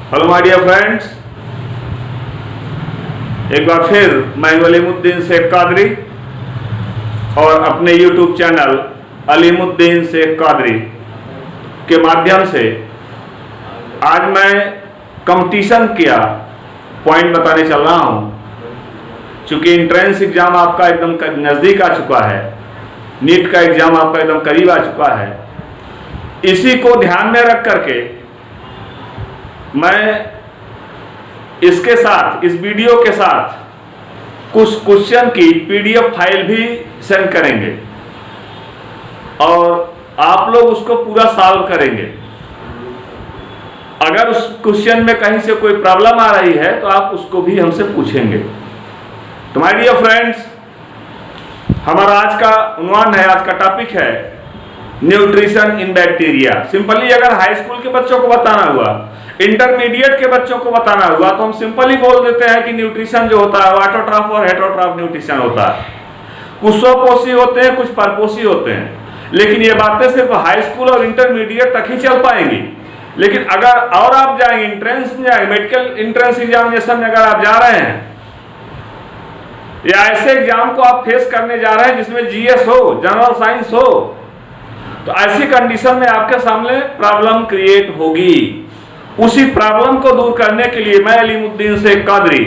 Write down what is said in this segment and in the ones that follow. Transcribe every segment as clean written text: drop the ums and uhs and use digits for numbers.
Hello my dear friends, एक बार फिर मैं अलीमुद्दीन शेख कादरी और अपने यूट्यूब चैनल अलीमुद्दीन शेख कादरी के माध्यम से आज मैं कंपटीशन किया पॉइंट बताने चल रहा हूं। चूंकि एंट्रेंस एग्जाम आपका एकदम नज़दीक आ चुका है, नीट का एग्जाम आपका एकदम करीब आ चुका है, इसी को ध्यान में रख करके मैं इसके साथ, इस वीडियो के साथ कुछ क्वेश्चन की पीडीएफ फाइल भी सेंड करेंगे और आप लोग उसको पूरा सॉल्व करेंगे। अगर उस क्वेश्चन में कहीं से कोई प्रॉब्लम आ रही है तो आप उसको भी हमसे पूछेंगे। तो माय डियर फ्रेंड्स, हमारा आज का उन्वान है, आज का टॉपिक है न्यूट्रिशन इन बैक्टीरिया। सिंपली अगर हाई स्कूल के बच्चों को बताना हुआ, इंटरमीडिएट के बच्चों को बताना हुआ तो हम सिंपली बोल देते हैं कि न्यूट्रिशन जो होता है वो ऑटोट्रॉफ और हेटेरोट्रॉफ न्यूट्रिशन होता है। कुछ स्वपोषी होते हैं, कुछ परपोषी होते हैं, लेकिन ये बातें सिर्फ हाई स्कूल और इंटरमीडिएट तक ही चल पाएंगी। लेकिन अगर और आप जाएंगे, इंट्रेंस में जाएंगे, मेडिकल इंट्रेंस एग्जामिनेशन में अगर आप जा रहे हैं या ऐसे एग्जाम को आप फेस करने जा रहे हैं जिसमें जीएस हो, जनरल साइंस हो, तो ऐसी कंडीशन में आपके सामने प्रॉब्लम क्रिएट होगी। उसी प्रॉब्लम को दूर करने के लिए मैं अलीमुद्दीन शेख कादरी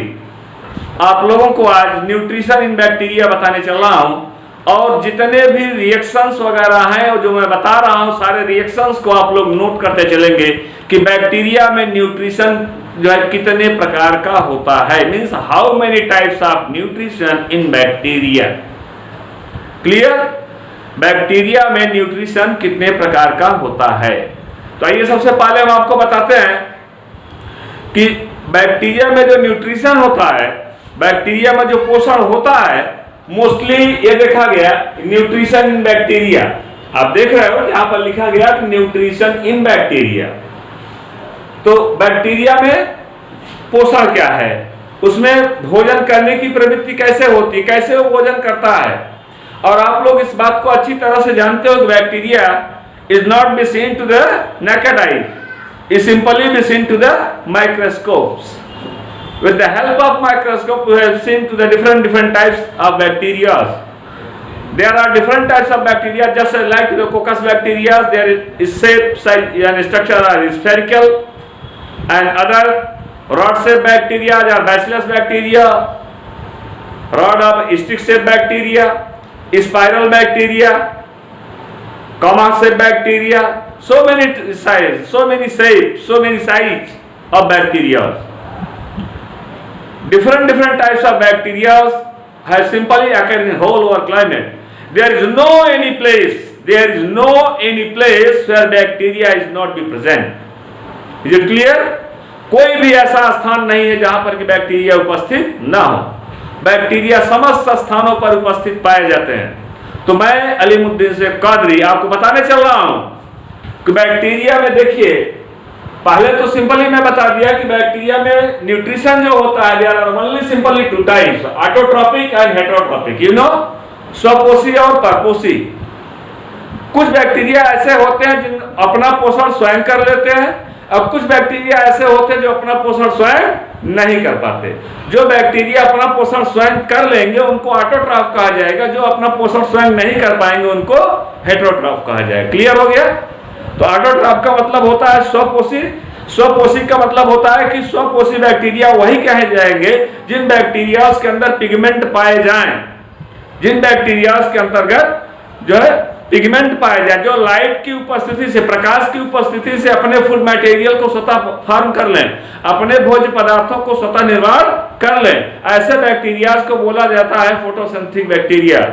आप लोगों को आज न्यूट्रिशन इन बैक्टीरिया बताने चल रहा हूं। और जितने भी रिएक्शंस वगैरह हैं और जो मैं बता रहा हूं, सारे रिएक्शंस को आप लोग नोट करते चलेंगे कि बैक्टीरिया में न्यूट्रिशन जो है कितने प्रकार का होता है, means how many types of nutrition in bacteria. Clear? Bacteria में न्यूट्रिशन कितने प्रकार का होता है। तो आइए सबसे पहले हम आपको बताते हैं कि बैक्टीरिया में जो न्यूट्रिशन होता है, बैक्टीरिया में जो पोषण होता है, मोस्टली ये देखा गया न्यूट्रिशन इन बैक्टीरिया। आप देख रहे हो यहां पर लिखा गया न्यूट्रिशन इन बैक्टीरिया। तो बैक्टीरिया में पोषण क्या है, उसमें भोजन करने की प्रवृत्ति कैसे होती है, कैसे वो भोजन करता है। और आप लोग इस बात को अच्छी तरह से जानते हो कि bacteria is not be seen to the naked eye, is simply be seen to the microscopes. With the help of microscope we have seen to the different types of bacteria. There are different types of bacteria, just like the coccus bacteria, there is shape, size and structure are spherical, and other rod shaped bacteria are bacillus bacteria, rod of stick shaped bacteria, spiral bacteria, comma shaped bacteria, so many size, so many shapes, so many size of bacteria. Different types of bacteria have simply occur in whole our climate. There is no any place where bacteria is not be present. Is it clear? कोई भी ऐसा स्थान नहीं है जहां पर कि bacteria उपस्थित ना हो। बैक्टीरिया समस्त स्थानों पर उपस्थित पाए जाते हैं। तो मैं अलीमुद्दीन शेख कादरी आपको बताने चल रहा हूं कि बैक्टीरिया में देखिए, पहले तो सिंपली मैं बता दिया कि बैक्टीरिया में न्यूट्रिशन जो होता है, there are only simply two types, autotrophic and heterotrophic, you know, स्वपोषी और परपोषी। कुछ बैक्टीरिया ऐसे होते हैं जिन अपना पोषण स्वयं कर लेते हैं, अब कुछ बैक्टीरिया ऐसे होते हैं जो अपना पोषण स्वयं नहीं कर पाते। जो बैक्टीरिया अपना पोषण स्वयं कर लेंगे उनको ऑटोट्रॉफ कहा जाएगा, जो अपना पोषण स्वयं नहीं कर पाएंगे उनको हेटेरोट्रॉफ कहा जाएगा। क्लियर हो गया? तो ऑटोट्रॉफ का मतलब होता है स्वपोषी, स्वपोषी का मतलब होता है कि स्वपोषी बैक्टीरिया वही कहे जाएंगे जिन बैक्टीरिया के अंदर पिगमेंट पाए जाएं, जिन बैक्टीरिया के अंतर्गत जो है पिगमेंट पाए जाए, जो लाइट की उपस्थिति से, प्रकाश की उपस्थिति से अपने फूड मटेरियल को स्वतः फॉर्म कर लें, अपने भोज्य पदार्थों को स्वतः निर्माण कर लें, ऐसे बैक्टीरिया को बोला जाता है फोटोसिंथेटिक बैक्टीरिया।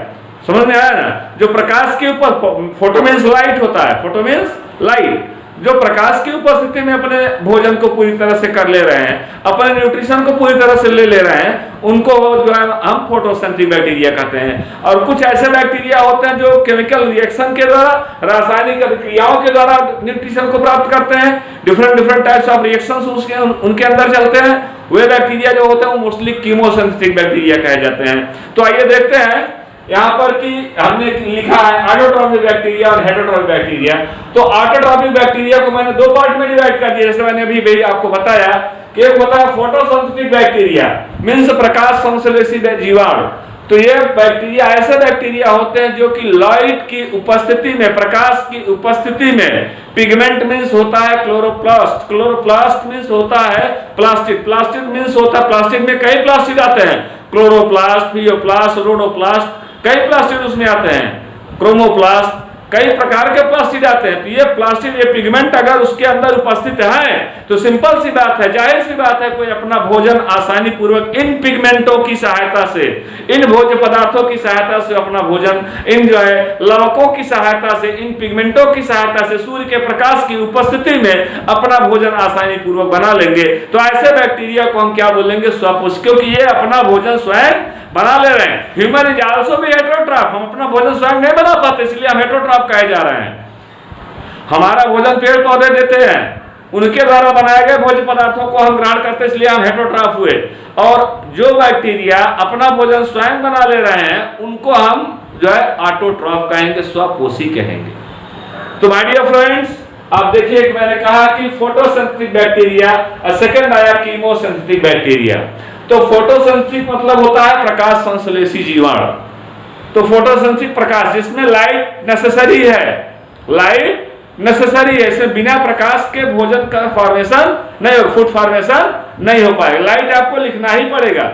समझ में आया ना? जो प्रकाश के ऊपर, फोटो मीन्स लाइट होता है, फोटो मीन्स लाइट, जो प्रकाश की उपस्थिति में अपने भोजन को पूरी तरह से कर ले रहे हैं, अपने न्यूट्रिशन को पूरी तरह से ले रहे हैं, उनको जो है हम फोटोसिंथेटिक बैक्टीरिया कहते हैं। और कुछ ऐसे बैक्टीरिया होते हैं जो केमिकल रिएक्शन के द्वारा, रासायनिक अभिक्रियाओं के द्वारा न्यूट्रिशन को प्राप्त करते हैं। डिफरेंट टाइप्स ऑफ रिएक्शंस उनके अंदर चलते हैं। वे बैक्टीरिया जो होते हैं वो मोस्टली कीमोसिंथेटिक बैक्टीरिया कहे जाते हैं। तो आइए देखते हैं यहाँ पर कि हमने लिखा है ऑटोट्रॉफिक बैक्टीरिया और हेटरोट्रॉफिक बैक्टीरिया। तो ऑटोट्रॉफिक बैक्टीरिया को मैंने दो पार्ट में डिवाइड कर दिया, जैसे मैंने अभी आपको बताया कि एक होता है फोटोसिंथेटिक बैक्टीरिया, मींस प्रकाश संश्लेषी जीवाणु। तो ये बैक्टीरिया ऐसे बैक्टीरिया होते हैं जो कि लाइट की उपस्थिति में, प्रकाश की उपस्थिति में, पिगमेंट मींस होता है क्लोरोप्लास्ट, क्लोरोप्लास्ट मींस होता है प्लास्टिड, प्लास्टिड मींस होता है, प्लास्टिड में कई प्लास्टिड आते हैं, क्लोरोप्लास्ट, फियोप्लास्ट, रोडोप्लास्ट, कई प्लास्टिड उसमें आते हैं, क्रोमोप्लास्ट, कई प्रकार के प्लास्टिड आते हैं। तो ये प्लास्टिड, ये पिगमेंट अगर उसके अंदर उपस्थित है तो सिंपल सी बात है, जाहिर सी बात है, कोई अपना भोजन आसानी पूर्वक इन पिगमेंटों की सहायता से, इन भोज्य पदार्थों की सहायता से अपना भोजन, इन जो है लवकों की सहायता से, इन पिगमेंटों की सहायता से सूर्य के प्रकाश की उपस्थिति में अपना भोजन आसानी पूर्वक बना लेंगे। तो ऐसे बैक्टीरिया को हम क्या बोलेंगे? स्वपुष्प, क्योंकि ये अपना भोजन स्वयं बना ले रहे हैं। ह्यूमन इज आल्सो भी हेटरोट्रॉफ, हम अपना भोजन स्वयं नहीं बना पाते, इसलिए हम हेटरोट्रॉफ कहे जा रहे हैं। हमारा भोजन पेड़ पौधे देते हैं, उनके द्वारा बनाए गए भोज्य पदार्थों को हम ग्रहण करते, इसलिए हम हेटरोट्रॉफ हुए। और जो बैक्टीरिया अपना भोजन स्वयं बना ले रहे हैं उनको हम जो है ऑटोट्रॉफ कहेंगे, स्वपोषी कहेंगे। तो माय डियर फ्रेंड्स, आप देखिए कि मैंने कहा कि फोटोसिंथेटिक बैक्टीरिया और सेकंड आया कीमोसिंथेटिक बैक्टीरिया। तो फोटोसिंथेटिक मतलब होता है प्रकाश संश्लेषी जीवाणु। तो फोटोसिंथेटिक प्रकाश, जिसमें लाइट नेसेसरी है, लाइट नेसेसरी है, इसमें बिना प्रकाश के भोजन का फॉर्मेशन नहीं हो, फूड फॉर्मेशन नहीं हो पाएगा, लाइट आपको लिखना ही पड़ेगा।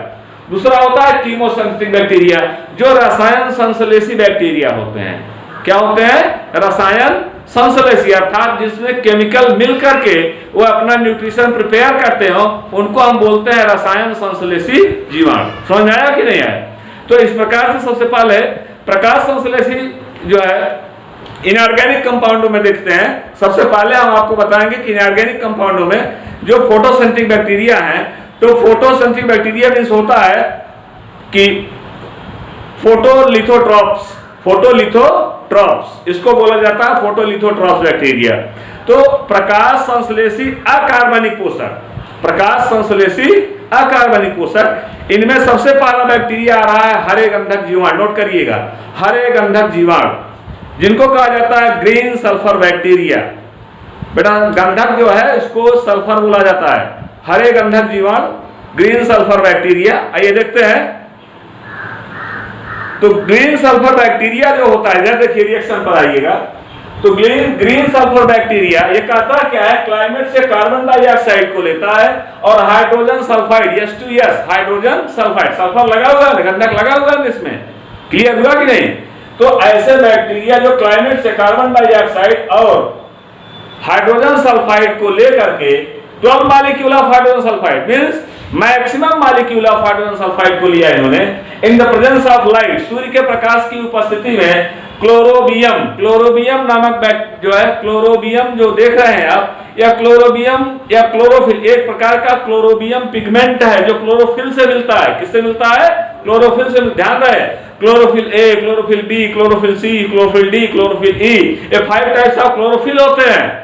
दूसरा होता है कीमोसिंथेटिक बैक्टीरिया, जो रसायन संश्लेषी बैक्टीरिया होते हैं। क्या होते हैं? रसायन संश्लेषी, अर्थात जिसमें केमिकल मिल करके वो अपना न्यूट्रिशन प्रिपेयर करते हो, उनको हम बोलते हैं रसायन संश्लेषी जीवाणु। समझ आया कि नहीं आया? तो इस प्रकार से सबसे पहले प्रकाश संश्लेषी जो है इनऑर्गेनिक कंपाउंडों में देखते हैं। सबसे पहले हम आपको बताएंगे कि इनऑर्गेनिक कंपाउंडों में जो फोटोसिंथेटिक बैक्टीरिया हैं, तो फोटोसिंथेटिक बैक्टीरिया मींस होता है कि फोटोलिथोट्रॉप्स, फोटोलिथोट्रॉप्स इसको बोला जाता है, फोटोलिथोट्रॉप्स बैक्टीरिया। तो प्रकाश संश्लेषी अकार्बनिक पोषक, प्रकाश संश्लेषी अकार्बनिक पोषक, इनमें सबसे पहला बैक्टीरिया आ रहा है हरे गंधक जीवाणु। नोट करिएगा, हरे गंधक जीवाणु, जिनको कहा जाता है ग्रीन सल्फर बैक्टीरिया। बेटा गंधक जो है इसको सल्फर बोला जाता है, हरे गंधक जीवाणु ग्रीन सल्फर बैक्टीरिया। आइए देखते हैं। तो ग्रीन सल्फर बैक्टीरिया जो होता है, जैसे देखिए रिएक्शन पर आइएगा, तो ग्रीन सल्फर बैक्टीरिया ये करता क्या है? क्लाइमेट से कार्बन डाइऑक्साइड को लेता है और hydrogen sulphide, H2S, hydrogen sulphide, sulphur लगा हुआ है, गंधक लगा हुआ है इसमें, क्लियर हुआ कि नहीं? तो ऐसे बैक्टीरिया जो क्लाइमेट से कार्बन डाइऑक्साइड और हाइड्रोजन सल्फाइड को लेकर के 12 molecule of hydrogen sulphide means maximum molecule of hydrogen sulphide को लिया इन्होंने in the presence of light, सूर्य के प्रकाश की उपस्थिति में क्लोरोबियम, क्लोरोबियम नामक जो है, क्लोरोबियम जो देख रहे हैं आप, या क्लोरोबियम या क्लोरोफिल, एक प्रकार का क्लोरोबियम पिगमेंट है जो क्लोरोफिल से मिलता है। किससे मिलता है? क्लोरोफिल से। ध्यान रहे, chlorophyll A, chlorophyll B, chlorophyll C, chlorophyll D, chlorophyll E, ये 5 टाइप्स ऑफ क्लोरोफिल होते हैं।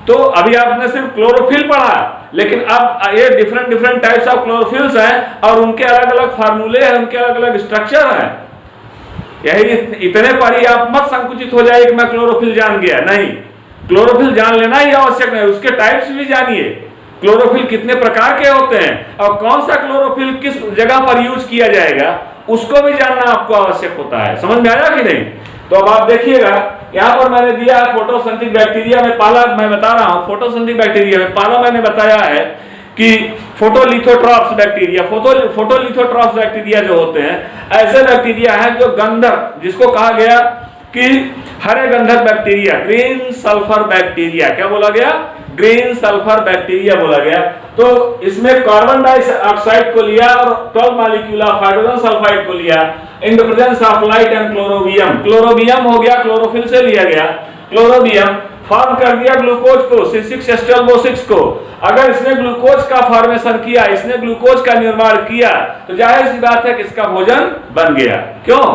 तो अभी आपने सिर्फ क्लोरोफिल पढ़ा, लेकिन अब ये डिफरेंट टाइप्स ऑफ क्लोरोफिल्स हैं और उनके अलग अलग फार्मूले हैं, उनके अलग अलग स्ट्रक्चर हैं। यही इतने पर ही आप मत संकुचित हो जाए कि मैं क्लोरोफिल जान गया, नहीं, क्लोरोफिल जान लेना ही आवश्यक नहीं, उसके टाइप्स भी जानिए, क्लोरोफिल कितने प्रकार के होते हैं और कौन सा क्लोरोफिल किस जगह पर यूज किया जाएगा उसको भी जानना आपको आवश्यक होता है। समझ में आया कि नहीं? तो अब आप देखिएगा, यहाँ पर मैंने दिया है फोटोसिंथेटिक बैक्टीरिया में पहला मैं बता रहा हूँ, फोटोसिंथेटिक बैक्टीरिया में पहला मैंने बताया है कि फोटोलिथोट्रॉप्स बैक्टीरिया, फोटोलिथोट्रॉप्स बैक्टीरिया जो होते हैं ऐसे बैक्टीरिया हैं जो गंधक, जिसको कहा गया कि हरे गंधक बैक्टीरिया, ग्रीन सल्फर बैक्टीरिया, क्या बोला गया? ग्रीन सल्फर बैक्टीरिया बोला गया। तो इसमें कार्बन डाइऑक्साइड को लिया और 12 मॉलिक्यूल ऑफ हाइड्रोजन सल्फाइड को लिया in the presence of light and chlorobium. Chlorobium हो गया, क्लोरोफिल से लिया गया, क्लोरोबियम फॉर्म कर दिया ग्लूकोज को, C6H12O6 को। अगर इसने ग्लूकोज का फॉर्मेशन किया, इसने ग्लूकोज का निर्माण किया, तो जाहिर सी बात है कि इसका भोजन बन गया। क्यों?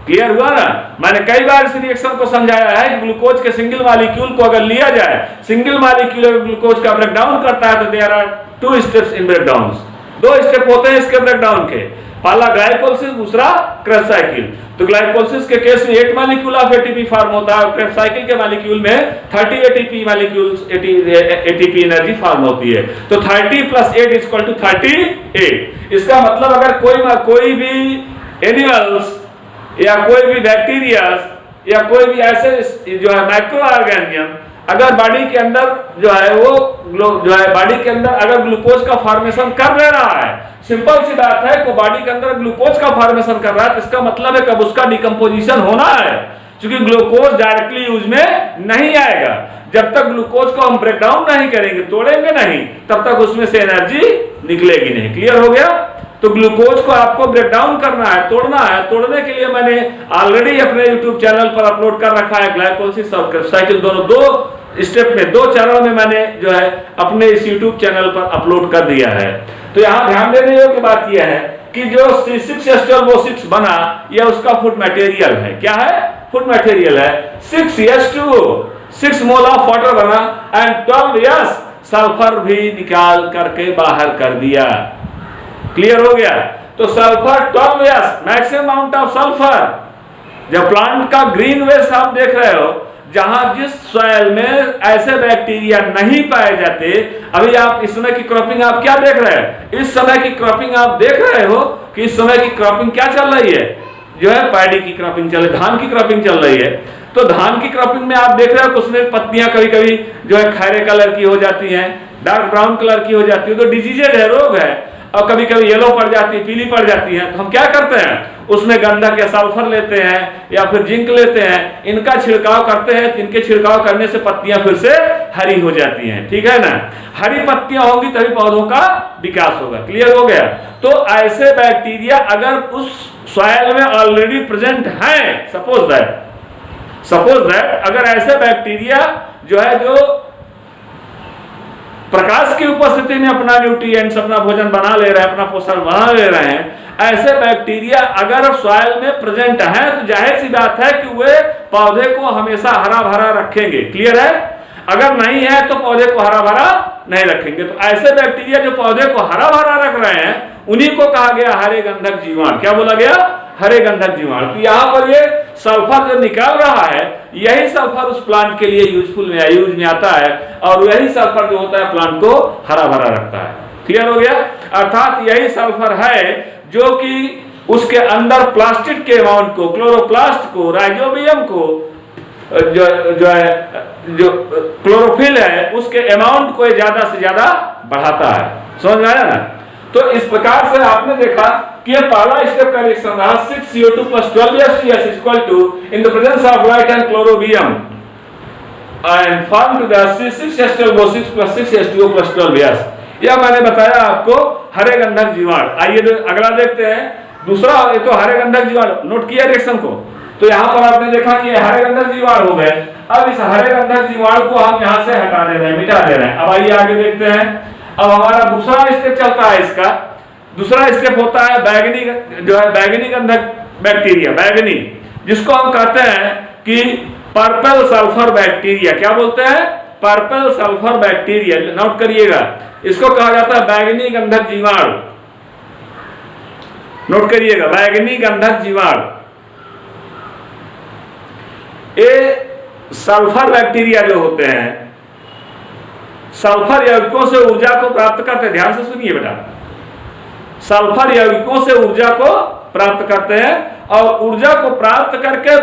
क्लियर हुआ ना? मैंने कई बार इस रिएक्शन को समझाया है कि ग्लूकोज के सिंगल मॉलिक्यूल को अगर लिया जाए, सिंगल मॉलिक्यूल ग्लूकोज का ब्रेकडाउन करता है तो there are 2 steps in breakdown, 2 step होते हैं इसके ब्रेकडाउन के। पहला ग्लाइकोलिसिस, दूसरा क्रेब्स साइकिल। तो ग्लाइकोलिसिस के केस में 8 मॉलिक्यूल ऑफ एटीपी फॉर्म होता है और क्रेब्स साइकिल के मॉलिक्यूल में 30 ATP molecules ATP energy form होती है। तो 30 + 8 = 38। इसका मतलब अगर कोई भी एनिमल्स या कोई भी बैक्टीरिया या कोई भी ऐसे जो है माइक्रो ऑर्गेनिज्म अगर बॉडी के अंदर जो है वो बॉडी के अंदर अगर ग्लूकोज का फॉर्मेशन कर ले रहा है, सिंपल सी बात है कि बॉडी के अंदर ग्लूकोज का फॉर्मेशन कर रहा है, इसका मतलब है कब उसका डिकम्पोजिशन होना है, क्योंकि ग्लूकोज डायरेक्टली यूज में नहीं आएगा। जब तक ग्लूकोज को हम ब्रेक डाउन नहीं करेंगे, तोड़ेंगे नहीं, तब तक उसमें से एनर्जी निकलेगी नहीं। क्लियर हो गया? तो ग्लूकोज को आपको ब्रेक डाउन करना है, तोड़ना है। तोड़ने के लिए मैंने ऑलरेडी अपने YouTube चैनल पर अपलोड कर रखा है ग्लाइकोलिसिस और क्रेब्स साइकिल दोनों, 2 स्टेप में, 2 चरणों में मैंने जो है अपने इस YouTube चैनल पर अपलोड कर दिया है। तो यहाँ ध्यान देने योग्य बात यह है कि जो C6H12O6 बना यह उसका फूड मटेरियल है। क्या है? फूड मटेरियल है। 6H2O 6 मोल ऑफ वाटर बना एंड 12 सल्फर भी निकाल करके बाहर कर दिया। क्लियर हो गया? तो sulphur 12 maximum amount of sulphur. जब प्लांट का ग्रीन वेस्ट आप देख रहे हो, जहां जिस सॉइल में ऐसे बैक्टीरिया नहीं पाए जाते, अभी आप इस समय की क्रॉपिंग आप क्या देख रहे हैं? इस समय की क्रॉपिंग आप देख रहे हो कि इस समय की क्रॉपिंग क्या चल रही है? जो है पैडी की क्रॉपिंग चल रही है, धान की क्रॉपिंग चल रही है। तो धान की क्रॉपिंग में आप देख रहे हो कि उसमें पत्तियां कभी कभी जो है खैरे कलर की हो जाती हैं, डार्क ब्राउन कलर की हो जाती है, तो डिजीजेज है, रोग है। और कभी कभी येलो पड़ जाती है, पीली पड़ जाती है। तो हम क्या करते हैं? उसमें गंधक या सल्फर लेते हैं या फिर जिंक लेते हैं, इनका छिड़काव करते हैं। इनके छिड़काव करने से पत्तियां फिर से हरी हो जाती हैं। ठीक है ना? हरी पत्तियां होंगी तभी पौधों का विकास होगा। क्लियर हो गया? तो ऐसे बैक्टीरिया अगर उस सॉइल में ऑलरेडी प्रेजेंट हैं, सपोज दैट अगर ऐसे बैक्टीरिया जो है जो प्रकाश की उपस्थिति में अपना न्यूट्रिएंट्स, अपना भोजन बना ले रहे हैं, अपना पोषण बना ले रहे हैं, ऐसे बैक्टीरिया अगर सॉइल में प्रेजेंट हैं तो जाहिर सी बात है कि वे पौधे को हमेशा हरा भरा रखेंगे। क्लियर है? अगर नहीं है तो पौधे को हरा भरा नहीं रखेंगे। तो ऐसे बैक्टीरिया जो पौधे को हरा भरा रख रहे हैं, उन्हीं को कहा गया हरे गंधक जीवाणु। क्या बोला गया? हरे गंधक जीवाणु। तो यहाँ पर ये सल्फर जो निकाल रहा है, यही सल्फर उस प्लांट के लिए यूज में आता है और यही सल्फर जो होता है प्लांट को हरा भरा रखता है। क्लियर हो गया? अर्थात यही सल्फर है जो कि उसके अंदर प्लास्टिड के अमाउंट को, क्लोरोप्लास्ट को, राइजोबियम को, जो क्लोरोफिल है उसके अमाउंट को ज्यादा से ज्यादा बढ़ाता है। समझ में आया ना? तो इस प्रकार से आपने देखा कि ये पहला स्टेप का रिएक्शन रहा 6CO2 + 12H2S = in the presence of light and chlorobium and form to the C6H12O6 + 6H2O + 12S। यह मैंने बताया आपको हरे गंधक जीवाणु। आइए अगला देखते हैं। दूसरा, ये तो हरे गंधक जीवाणु नोट किया रिएक्शन को। तो यहाँ पर आपने देखा कि हरे गंधक जीवाणु हो गए। अब इस हरे गंधक जीवाणु को हम यहाँ से हटा दे रहे हैं, मिटा दे रहे हैं। अब आइए आगे देखते हैं। अब हमारा दूसरा स्टेप चलता है। इसका दूसरा स्टेप होता है बैगनी गंधक बैक्टीरिया, बैगनी, जिसको हम कहते हैं कि पर्पल सल्फर बैक्टीरिया। क्या बोलते हैं? Purple sulphur bacteria. नोट करिएगा, इसको कहा जाता है बैगनी गंधक जीवाणु। नोट करिएगा, बैगनी गंधक जीवाणु। ये सल्फर बैक्टीरिया जो होते हैं, सल्फर यौगिकों से ऊर्जा को प्राप्त करते हैं। ध्यान से सुनिए बेटा, सल्फर यौगिकों से ऊर्जा को प्राप्त करते हैं और ऊर्जा को प्राप्त करके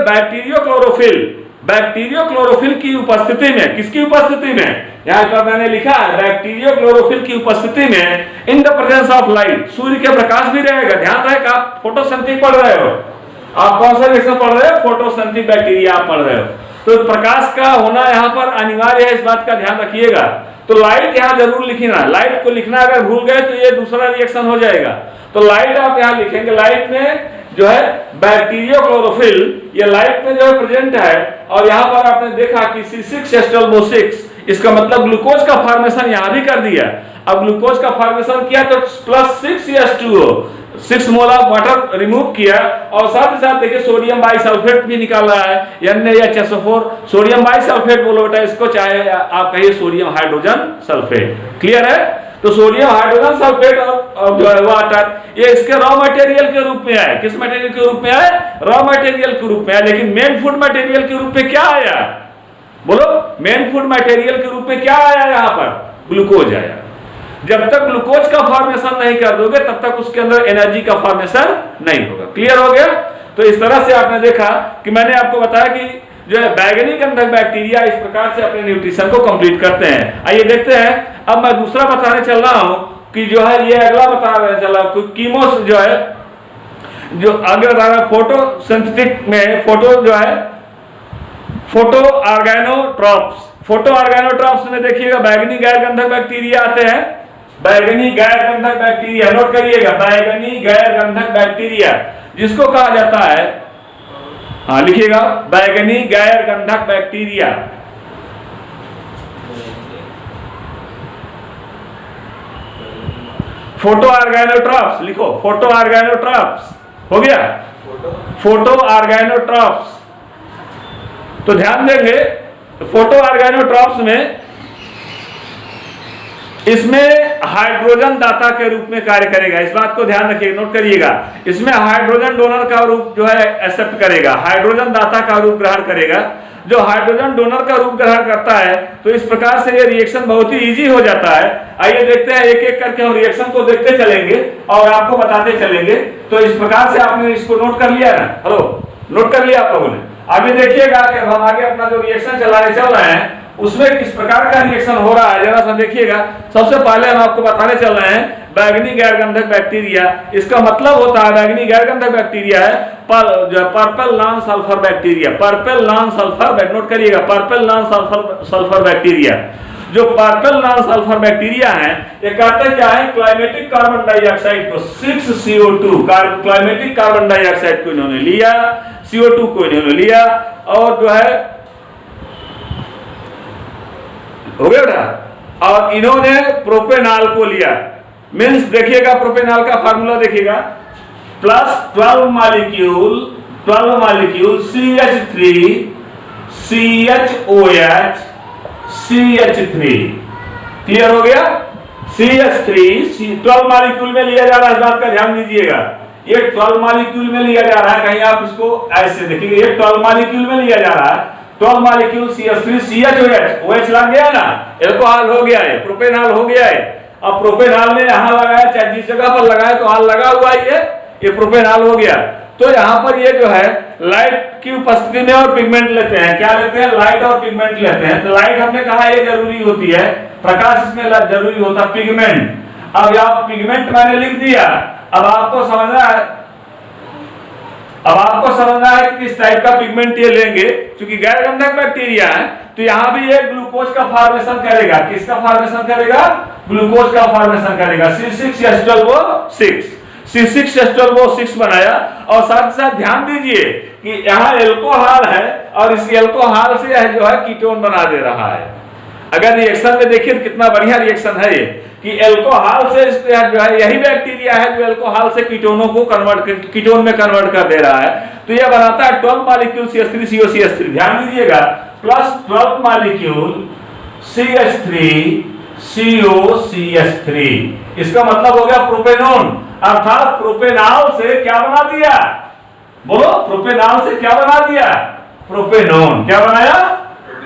बैक्टीरियो क्लोरोफिल की उपस्थिति में, किसकी उपस्थिति में? यहां पर मैंने लिखा है बैक्टीरियो क्लोरोफिल की उपस्थिति में, in the presence of light, सूर्य के प्रकाश भी रहेगा। ध्यान रहेगा, आप फोटोसिंथेसिस पढ़ रहे हो, आप कौन सा रिएक्शन पढ़ रहे हो? फोटोसिंथेसिस बैक्टीरिया आप पढ़ रहे हो। तो प्रकाश का होना यहाँ पर अनिवार्य है, इस बात का ध्यान रखिएगा। तो लाइट यहाँ जरूर लिखना, लाइट को लिखना अगर भूल गए तो ये दूसरा रिएक्शन हो जाएगा। तो लाइट आप यहाँ लिखेंगे। लाइट में जो है बैक्टीरियो क्लोरोफिल, ये लाइट में जो है प्रेजेंट है। और यहाँ पर आपने देखा कि C6H12O6, इसका मतलब ग्लूकोज का फॉर्मेशन यहाँ भी कर दिया। अब ग्लूकोज का फॉर्मेशन किया तो +6H2O, 6 mole of water remove किया और साथ ही साथ देखिए सोडियम बाइसल्फेट भी निकाला है, NaHSO4। सोडियम बाइसल्फेट बोलो बेटा इसको, चाहे आप कहिए सोडियम हाइड्रोजन सल्फेट। क्लियर है? तो सोडियम हाइड्रोजन सल्फेट और और जो है वाटर, ये इसके रॉ मटेरियल के रूप में आए। किस मटेरियल के रूप में आए? रॉ मटेरियल के रूप में आए। लेकिन मेन फूड मटेरियल के रूप में क्या आया? बोलो, मेन फूड मटेरियल के रूप में क्या आया? यहाँ पर ग्लूकोज आया। जब तक ग्लूकोज का फॉर्मेशन नहीं कर दोगे तब तक उसके अंदर एनर्जी का फॉर्मेशन नहीं होगा। क्लियर हो गया? तो इस तरह से आपने देखा कि मैंने आपको बताया कि जो है बैंगनी गंधक बैक्टीरिया इस प्रकार से अपने न्यूट्रिशन को कंप्लीट करते हैं। आइए देखते हैं। अब मैं दूसरा बताने चल रहा हूं कि जो है ये अगला बताने चला कीमोस जो है, जो आगे बता रहा फोटोसिंथेटिक में फोटो जो है फोटो ऑर्गेनोट्रॉप्स। फोटो ऑर्गेनोट्रॉप्स में देखिएगा बैंगनी गैर गंधक बैक्टीरिया आते हैं। बैंगनी गैर गंधक बैक्टीरिया नोट करिएगा, बैंगनी गैर गंधक बैक्टीरिया जिसको कहा जाता है, हाँ लिखिएगा, बैंगनी गैर गंधक बैक्टीरिया। फोटो ऑर्गेनोट्रॉप्स लिखो, फोटो ऑर्गेनोट्रॉप्स हो गया, फोटो ऑर्गेनोट्रॉप्स। तो ध्यान देंगे फोटो ऑर्गेनोट्रॉप्स में इसमें हाइड्रोजन दाता के रूप में कार्य करेगा। इस बात को ध्यान रखिए, नोट करिएगा। इसमें हाइड्रोजन डोनर का रूप जो है एक्सेप्ट करेगा, हाइड्रोजन दाता का रूप ग्रहण करेगा। जो हाइड्रोजन डोनर का रूप ग्रहण करता है तो इस प्रकार से ये रिएक्शन बहुत ही इजी हो जाता है। आइए देखते हैं, एक एक करके हम रिएक्शन को देखते चलेंगे और आपको बताते चलेंगे। तो इस प्रकार से आपने इसको नोट कर लिया ना? हेलो, नोट कर लिया आप लोगों ने? आगे देखिएगा कि हम आगे अपना जो रिएक्शन चलाने चल रहे हैं उसमें किस प्रकार का रिएक्शन हो रहा है, जरा सा देखिएगा। सबसे पहले हम आपको बताने चल रहे हैं बैंगनी गैर गंधक बैक्टीरिया। इसका मतलब होता है बैंगनी गैर गंधक बैक्टीरिया है purple non sulphur bacteria. Purple non sulphur, note करिएगा, पर्पल नॉन सल्फर बैक्टीरिया। जो पर्पल नॉन सल्फर बैक्टीरिया है ये करते क्या है? क्लाइमेटिक कार्बन डाइऑक्साइड को 6CO2 क्लाइमेटिक कार्बन डाइऑक्साइड को इन्होंने लिया, CO2 को इन्होंने लिया और जो है हो गया बेटा, और इन्होंने प्रोपेनॉल को लिया। मींस देखिएगा प्रोपेनॉल का फार्मूला देखिएगा, plus 12 molecule CH3 CHOH CH3। Clear हो गया? CH3 12 मॉलिक्यूल में लिया जा रहा है। इस बात का ध्यान दीजिएगा, ये 12 मॉलिक्यूल में लिया जा रहा है। कहीं आप इसको ऐसे देखिए, ये 12 मॉलिक्यूल में लिया जा रहा है। 12 मॉलिक्यूल CH3 CHOH, OH लग गया ना, एल्कोहल हो गया है, प्रोपेनॉल हो गया है। अब प्रोपेनॉल ने यहां लगाया, चाहे जिस जगह पर लगाया तो हाल लगा हुआ है, ये प्रोपेनॉल हो गया। तो यहां पर ये जो है लाइट की उपस्थिति में और पिगमेंट लेते हैं। क्या लेते हैं? लाइट और पिगमेंट लेते हैं। तो लाइट हमने कहा ये जरूरी होती है, प्रकाश इसमें जरूरी होता है, पिगमेंट। अब यहाँ पिगमेंट मैंने लिख दिया। अब आपको समझना है कि किस टाइप का पिगमेंट ये लेंगे। क्योंकि गैर गंधक बैक्टीरिया है तो यहाँ भी ये ग्लूकोज का फॉर्मेशन करेगा। किसका फॉर्मेशन करेगा? ग्लूकोज का फॉर्मेशन करेगा। C6H12O6 बनाया। और साथ ही साथ ध्यान दीजिए कि यहाँ एल्कोहल है और इस एल्कोहल से यह जो है कीटोन बना दे रहा है। अगर रिएक्शन में देखिए तो कितना बढ़िया रिएक्शन है ये, कि एल्कोहल से जो है यही बैक्टीरिया है जो एल्कोहल से कीटोनों को कीटोन में कन्वर्ट कर दे रहा है। तो यह बनाता है 12 मॉलिक्यूल CH3COCH3। ध्यान दीजिएगा, प्लस 12 मॉलिक्यूल CH3COCH3। इसका मतलब हो गया प्रोपेनॉन। अर्थात प्रोपेनॉल से क्या बना दिया? बोलो, प्रोपेनॉल से क्या बना दिया? प्रोपेनॉन। क्या बनाया?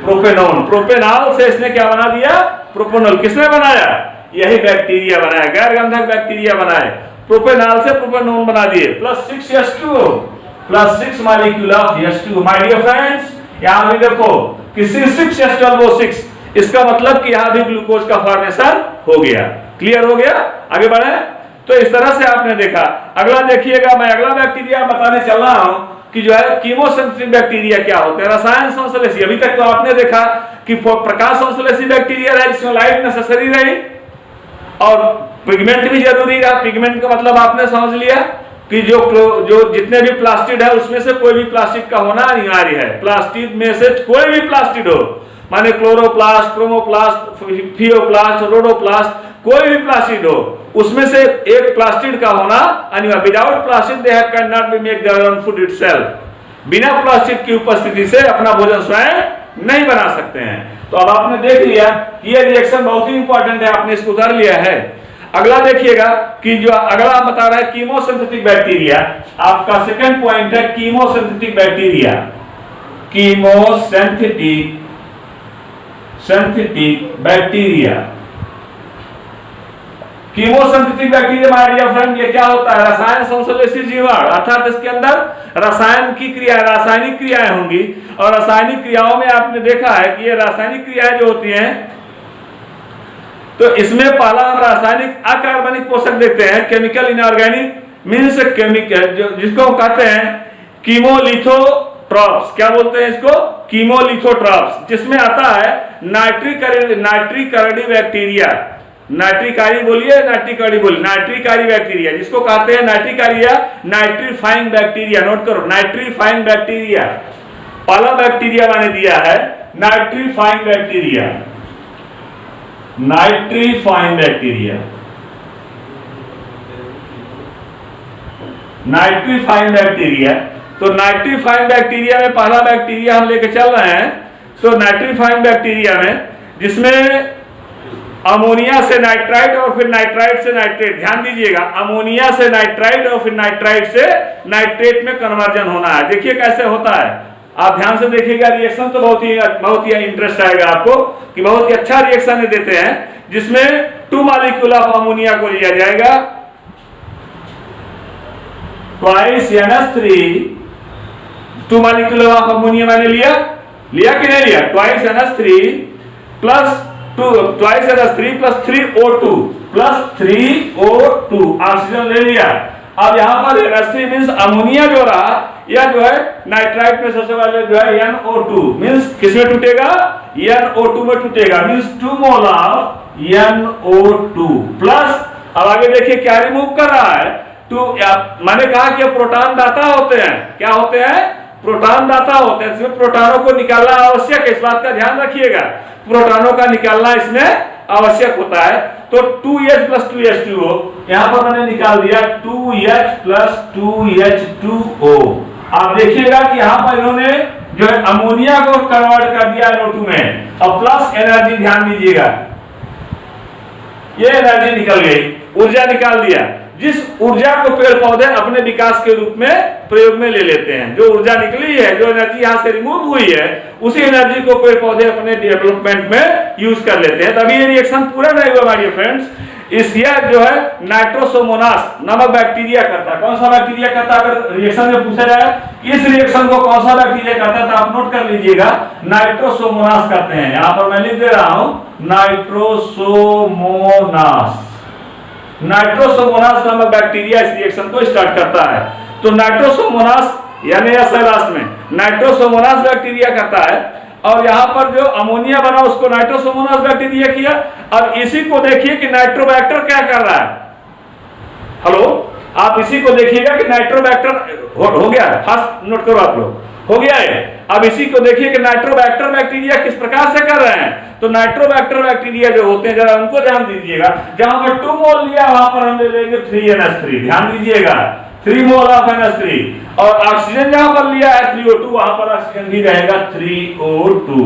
प्रोपेनॉन। प्रोपेनॉल से इसने क्या बना दिया? प्रोपेनॉल। किसने बनाया? यही बैक्टीरिया बनाया, गैर गंधक बैक्टीरिया बनाए। प्रोपेनॉल से प्रोपेनॉन बना दिए। Plus 6H2 plus 6 molecule of H2। My dear friends, यहां भी देखो कि C6H12O6, इसका मतलब कि यहां भी ग्लूकोज का फॉर्मेशन हो गया। क्लियर हो गया? आगे बढ़े। तो इस तरह से आपने देखा। अगला देखिएगा, मैं अगला बैक्टीरिया बताने चल रहा हूं कि जो है कीमोसिंथेटिक बैक्टीरिया क्या होते हैं, रसायन संश्लेषी। अभी तक तो आपने देखा कि प्रकाश संश्लेषी बैक्टीरिया रहे जिसमें लाइट नेसेसरी रही और पिगमेंट भी जरूरी रहा। पिगमेंट का मतलब आपने समझ लिया कि जो जितने भी प्लास्टिड है उसमें से कोई भी प्लास्टिड का होना अनिवार्य है। प्लास्टिड में से कोई भी प्लास्टिड हो, माने क्लोरोप्लास्ट, क्रोमोप्लास्ट, फियोप्लास्ट, रोडोप्लास्ट, कोई भी प्लास्टिड हो, उसमें से एक प्लास्टिड का होना अनिवार्य। Without plastid they can not be make their own food itself. बिना प्लास्टिड की उपस्थिति से अपना भोजन स्वयं नहीं बना सकते हैं। तो अब आपने देख लिया कि ये रिएक्शन बहुत ही इंपॉर्टेंट है, आपने इसको कर लिया है। अगला देखिएगा कि जो अगला बता रहा है कीमोसिंथेटिक बैक्टीरिया। आपका सेकंड पॉइंट है chemosynthetic bacteria. Chemosynthetic bacteria. Chemosynthetic bacteria my dear friend, ये क्या होता है? रसायन संश्लेषी जीवाणु, अर्थात इसके अंदर रसायन की क्रिया, रासायनिक क्रियाएं होंगी। और रासायनिक क्रियाओं में आपने देखा है कि ये रासायनिक क्रियाएं जो होती हैं, तो इसमें पहला हम रासायनिक अकार्बनिक पोषक देते हैं, केमिकल इनऑर्गेनिक मींस केमिकल, जिसको कहते हैं कीमोलिथोट्रॉप्स। क्या बोलते हैं इसको? कीमोलिथोट्रॉप्स, जिसमें आता है नाइट्रिकरडी बैक्टीरिया। नाइट्रिकारी बोलिए, नाइट्रिकरी बोलिए, नाइट्रिकारी बैक्टीरिया, जिसको कहते हैं नाइट्रिकारिया, नाइट्रीफाइंग बैक्टीरिया। नोट करो, नाइट्रीफाइंग बैक्टीरिया। पहला बैक्टीरिया मैंने दिया है nitrifying bacteria. Nitrifying bacteria, nitrifying bacteria. तो नाइट्रीफाइंग बैक्टीरिया में पहला बैक्टीरिया हम लेके चल रहे हैं। तो नाइट्रीफाइंग बैक्टीरिया में, जिसमें अमोनिया से नाइट्राइट और फिर नाइट्राइट से नाइट्रेट, ध्यान दीजिएगा, अमोनिया से नाइट्राइट और फिर नाइट्राइट से नाइट्रेट में कन्वर्जन होना है। देखिए कैसे होता है, आप ध्यान से देखिएगा। रिएक्शन तो बहुत ही इंटरेस्ट आएगा आपको कि बहुत ही अच्छा रिएक्शन देते हैं, जिसमें 2 मॉलिक्यूल ऑफ अमोनिया को लिया जाएगा, twice NH3, 2 molecule of ammonia मैंने लिया कि नहीं लिया? Twice NH3 plus 3 3O2 plus 3O2 oxygen ले लिया। अब यहां पर NH3 मींस अमोनिया जो रहा, या जो है नाइट्राइट में सबसे पहले जो है NO2 मींस किसमें टूटेगा? NO2 में टूटेगा, means 2 mole of NO2 plus, अब आगे देखिए क्या रिमूव कर रहा है? मैंने कहा कि प्रोटॉन दाता होते हैं। क्या होते हैं? प्रोटॉन दाता होते हैं। इसमें प्रोटॉनों को निकालना आवश्यक है, इस बात का ध्यान रखिएगा। प्रोटॉनों का निकालना इसमें आवश्यक होता है। तो 2H प्लस 2H2O, यहां पर मैंने निकाल दिया 2H प्लस 2H2O। आप देखिएगा कि यहां पर इन्होंने जो है अमोनिया को कन्वर्ट कर दिया NO2 में। अब प्लस एनर्जी, ध्यान दीजिएगा, ये एनर्जी निकल गई, ऊर्जा निकाल दिया। जिस ऊर्जा को पेड़ पौधे अपने विकास के रूप में प्रयोग में ले लेते हैं, जो ऊर्जा निकली है, जो एनर्जी यहां से रिमूव हुई है, उसी एनर्जी को पेड़ पौधे अपने डेवलपमेंट में यूज कर लेते हैं। तभी ये रिएक्शन पूरा नहीं हुआ हमारे फ्रेंड्स। इस यह जो है नाइट्रोसोमोनास नामक बैक्टीरिया करता है। कौन सा बैक्टीरिया करता है? अगर रिएक्शन में पूछा जाए इस रिएक्शन को कौन सा बैक्टीरिया करता है, तो आप नोट कर लीजिएगा, नाइट्रोसोमोनास करते हैं। यहां पर मैं लिख दे रहा हूं नाइट्रोसोमोनास। नाइट्रोसोमोनास नामक बैक्टीरिया इस रिएक्शन को स्टार्ट करता है। तो नाइट्रोसोमोनास यानी लास्ट में नाइट्रोसोमोनास बैक्टीरिया करता है। और यहां पर जो अमोनिया बना उसको नाइट्रोसोमोनास बैक्टीरिया किया। अब इसी को देखिए कि नाइट्रोबैक्टर क्या कर रहा है। हेलो, आप इसी को देखिएगा कि नाइट्रोबैक्टर हो गया, फर्स्ट नोट करो आप लोग, हो गया है। अब इसी को देखिए कि नाइट्रोबैक्टर बैक्टीरिया किस प्रकार से कर रहे हैं। तो नाइट्रोबैक्टर बैक्टीरिया जो होते हैं, जरा उनको ध्यान दीजिएगा। जहां पर 2 मोल लिया वहां पर हम ले लेंगे 3NH3, ध्यान दीजिएगा, 3 मोल ऑफ NH3। और ऑक्सीजन जहां पर लिया है 3O2, वहां पर ऑक्सीजन भी रहेगा 3O2।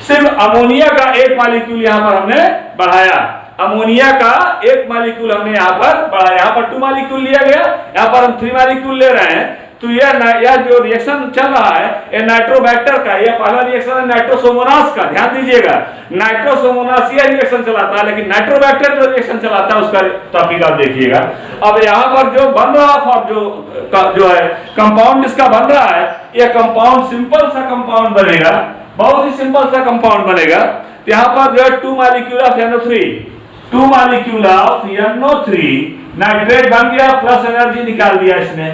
सिर्फ अमोनिया का एक मॉलिक्यूल यहां पर हमने बढ़ाया, अमोनिया का एक मॉलिक्यूल हमने यहां पर बढ़ाया। यहां पर 2 मॉलिक्यूल लिया गया, यहां पर हम 3 मॉलिक्यूल ले रहे हैं। तो यह जो रिएक्शन चल रहा है ये नाइट्रोबैक्टर का, यह पहला रिएक्शन है नाइट्रोसोमोनास का। ध्यान दीजिएगा, नाइट्रोसोमोनास यह रिएक्शन चलाता है, लेकिन नाइट्रोबैक्टर जो रिएक्शन चलाता है उसका टॉपिक आप देखिएगा। अब यहाँ पर जो बन रहा है जो है कंपाउंड इसका बन रहा है, यह कंपाउंड सिंपल सा कंपाउंड बनेगा, बहुत ही सिंपल सा कंपाउंड बनेगा। यहाँ पर जो है 2 molecule of NO3, 2 molecule of NO3 nitrate बन गया, प्लस एनर्जी निकाल दिया, इसने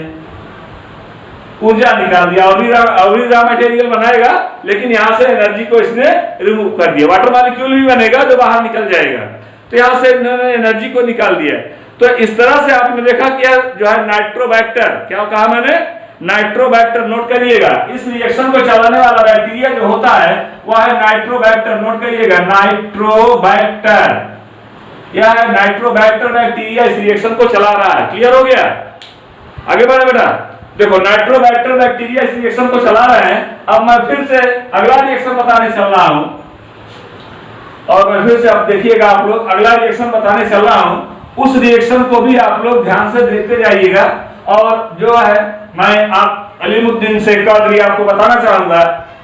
ऊर्जा निकाल दिया। और रॉ मटेरियल बनाएगा, लेकिन यहां से एनर्जी को इसने रिमूव कर दिया। वाटर मॉलिक्यूल भी बनेगा जो बाहर निकल जाएगा, तो यहां से इन्होंने एनर्जी को निकाल दिया। तो इस तरह से आपने देखा कि जो है नाइट्रोबैक्टर, क्या कहा मैंने? नाइट्रोबैक्टर, नोट करिएगा। इस रिएक्शन को चलाने वाला बैक्टीरिया जो होता है वह है नाइट्रोबैक्टर, नोट करिएगा, नाइट्रोबैक्टर। यह है नाइट्रोबैक्टर बैक्टीरिया इस रिएक्शन को चला रहा है। क्लियर हो गया? आगे बढ़े बेटा। देखो, नाइट्रोबैक्टर बैक्टीरिया इस रिएक्शन को चला रहे हैं। अब मैं फिर से अगला रिएक्शन बताने चल रहा हूं, और मैं फिर से अब देखिएगा आप लोग, अगला रिएक्शन बताने चल रहा हूं। उस रिएक्शन को भी आप लोग ध्यान से देखते जाइएगा। और जो है मैं आप अलीमुद्दीन शेख कादरी आपको बताना चाहूंगा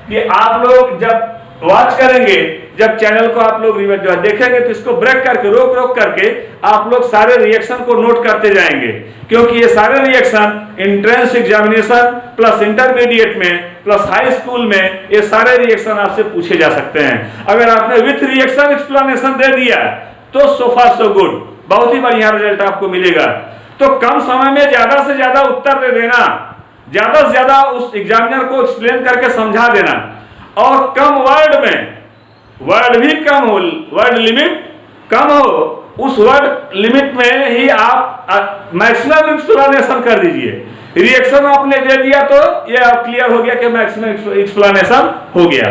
कि आप लोग जब वॉच करेंगे, जब चैनल को आप लोग जो है देखेंगे, तो इसको ब्रेक करके रोक करके आप लोग सारे रिएक्शन को नोट करते जाएंगे, क्योंकि ये सारे reaction entrance examination plus intermediate में प्लस हाई स्कूल में ये सारे रिएक्शन आपसे पूछे जा सकते हैं। अगर आपने विथ रिएक्शन एक्सप्लेनेशन दे दिया तो सो फार सो गुड, बहुत ही बढ़िया रिजल्ट आपको मिलेगा। तो कम समय में ज्यादा से ज्यादा उत्तर दे देना, ज्यादा से ज्यादा उस एग्जामिनर को एक्सप्लेन करके समझा देना, और कम वर्ड में, वर्ड भी कम हो, वर्ड लिमिट कम हो, उस वर्ड लिमिट में ही आप मैक्सिमम एक्सप्लेनेशन कर दीजिए। रिएक्शन आपने दे दिया तो ये आप क्लियर हो गया कि मैक्सिमम एक्सप्लेनेशन हो गया।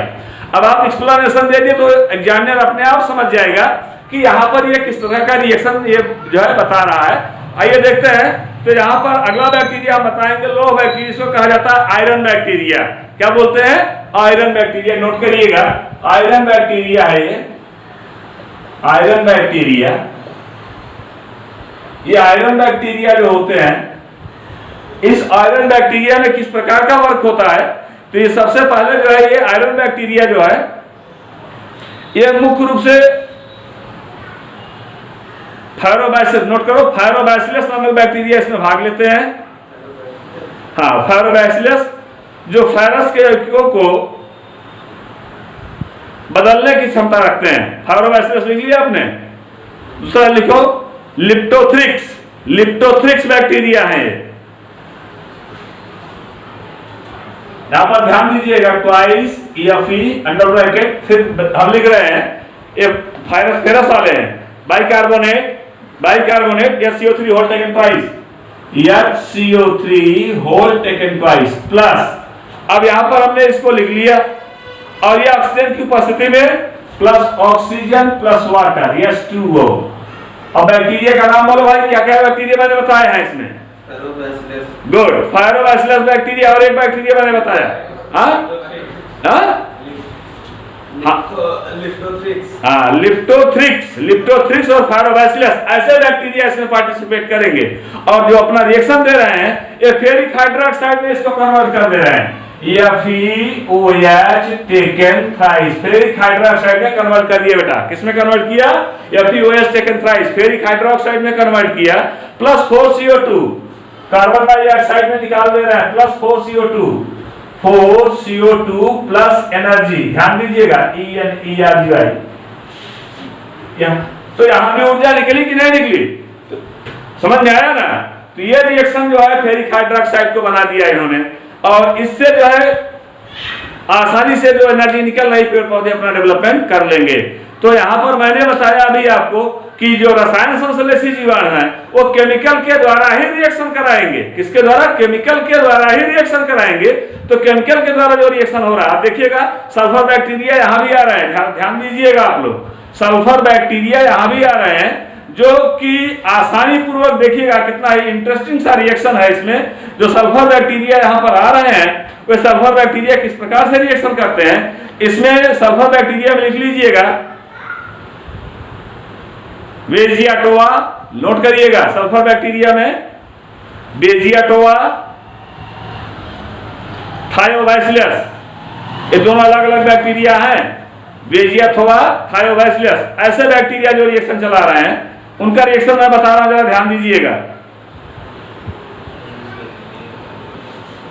अब आप एक्सप्लेनेशन दे दिए तो एग्जामिनर अपने आप समझ जाएगा कि यहाँ पर ये किस तरह का रिएक्शन ये जो है बता रहा है। आइए देखते हैं। तो यहाँ पर अगला बैक्टीरिया हम बताएंगे लो बैक्टीरिया, इसको कहा जाता है आयरन बैक्टीरिया। क्या बोलते हैं? Iron bacteria. नोट करिएगा, आयरन बैक्टीरिया है ये, आयरन बैक्टीरिया। ये आयरन बैक्टीरिया जो होते हैं, इस आयरन बैक्टीरिया में किस प्रकार का वर्क होता है? तो ये सबसे पहले जो है, ये आयरन बैक्टीरिया जो है ये मुख्य रूप से फायरोबैसिलस, नोट करो, फायरोबैसिलस नामक बैक्टीरिया इसमें भाग लेते हैं। हाँ, फायरोबैसिलस जो फायरस के यौगिकों को बदलने की क्षमता रखते हैं। फायरोबैसिलस लिख लिया आपने। दूसरा लिखो लिप्टोथ्रिक्स, लिप्टोथ्रिक्स बैक्टीरिया है। यहां पर ध्यान दीजिएगा, ट्वाइस EFE अंडर ब्रैकेट, फिर हम लिख रहे हैं ये फायरस फेरस वाले हैं, bicarbonate, bicarbonate HCO3 whole taken twice, HCO3 whole taken twice plus, अब यहां पर हमने इसको लिख लिया, और ये ऑक्सीजन की उपस्थिति में plus oxygen plus water H2O। अब बैक्टीरिया का नाम बोलो भाई, क्या क्या बैक्टीरिया मैंने बताया है इसमें? गुड, फायरोबैसिलस बैक्टीरिया, और एक बैक्टीरिया मैंने बताया, लिप्टोथ्रिक्स, लिप्टोथ्रिक्स और फायरोबैसिलस, ऐसे बैक्टीरिया इसमें पार्टिसिपेट करेंगे। और जो अपना रिएक्शन दे रहे हैं, ये फेरिक हाइड्रोक्साइड में इसको कन्वर्ट कर दे रहे हैं, FeOH taken thrice, ferric hydroxide में कन्वर्ट कर दिया बेटा। किसमें कन्वर्ट किया? FeOH taken thrice, ferric hydroxide में कन्वर्ट किया, प्लस 4CO2 कार्बन डाइऑक्साइड में निकाल दे रहे हैं, plus 4CO2, 4CO2 plus energy, ध्यान दीजिएगा ENERGY। तो यहां भी ऊर्जा निकली कि नहीं निकली? तो समझ में आया ना? तो ये रिएक्शन जो है फेरिक हाइड्रोक्साइड को बना दिया इन्होंने, और इससे जो है आसानी से जो एनर्जी निकल रही, पेड़ पौधे अपना डेवलपमेंट कर लेंगे। तो यहाँ पर मैंने बताया अभी आपको कि जो रसायन संश्लेषी जीवाणु है वो केमिकल के द्वारा ही रिएक्शन कराएंगे। किसके द्वारा? केमिकल के द्वारा ही रिएक्शन कराएंगे। तो केमिकल के द्वारा जो रिएक्शन हो रहा है, आप देखिएगा सल्फर बैक्टीरिया यहाँ भी आ रहे हैं, ध्यान दीजिएगा आप लोग, सल्फर बैक्टीरिया यहाँ भी आ रहे हैं, जो कि आसानी पूर्वक, देखिएगा कितना इंटरेस्टिंग सा रिएक्शन है इसमें। जो सल्फर बैक्टीरिया यहाँ पर आ रहे हैं, वे सल्फर बैक्टीरिया किस प्रकार से रिएक्शन करते हैं, इसमें सल्फर बैक्टीरिया में लिख लीजिएगा बेजियाटोवा, नोट करिएगा, सल्फर बैक्टीरिया में बेजियाटोवा, थायोबैसिलस, ये दोनों अलग अलग बैक्टीरिया हैं, बेजियाटोवा, थायोबैसिलस। ऐसे बैक्टीरिया जो रिएक्शन चला रहे हैं, उनका रिएक्शन मैं बता रहा हूं, जरा ध्यान दीजिएगा।